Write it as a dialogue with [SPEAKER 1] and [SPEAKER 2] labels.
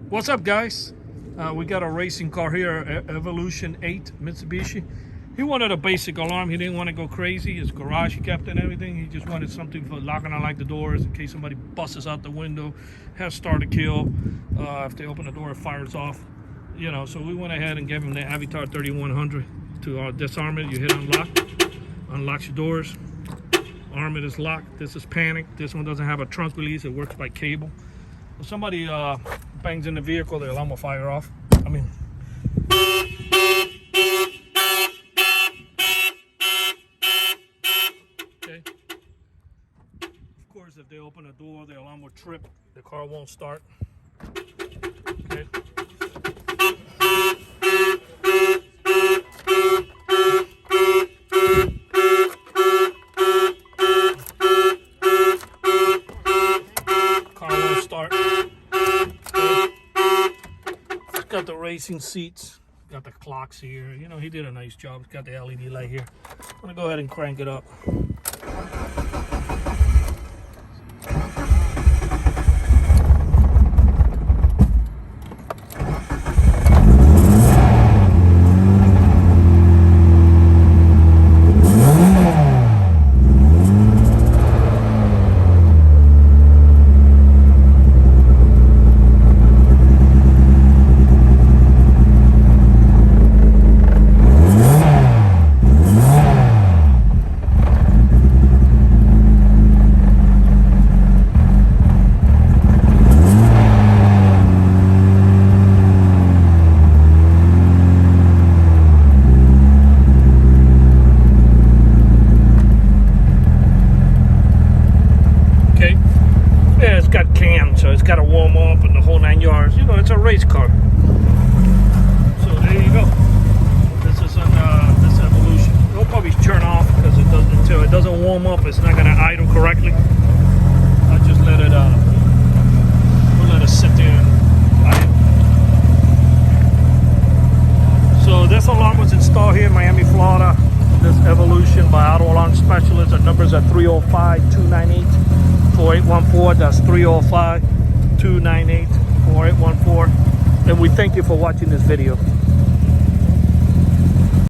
[SPEAKER 1] What's up, guys? We got a racing car here, Evolution 8 Mitsubishi. He wanted a basic alarm. He didn't want to go crazy. His garage he kept and everything. He just wanted something for locking and unlock the doors in case somebody busts out the window, has start to kill. If they open the door, it fires off. You know, so we went ahead and gave him the Avatar 3100 to disarm it. You hit unlock, unlocks your doors. Arm it is locked. This is panic. This one doesn't have a trunk release. It works by cable. If somebody bangs in the vehicle, the alarm will fire off. Okay. Of course, if they open the door, the alarm will trip. The car won't start. Okay. Got the racing seats, got the clocks here. You know, he did a nice job. It's got the LED light here. I'm gonna go ahead and crank it up. Yeah, it's got cams, so it's got to warm up and the whole 9 yards. You know, it's a race car. So there you go. This is this Evolution. It'll probably turn off because until it doesn't warm up, it's not going to idle correctly. I just let it we'll let it sit there and idle. So this alarm was installed here in Miami, Florida. This Evolution by Auto Alarm Specialist. Our numbers are 305-298-4814. That's 305-298-4814. And we thank you for watching this video.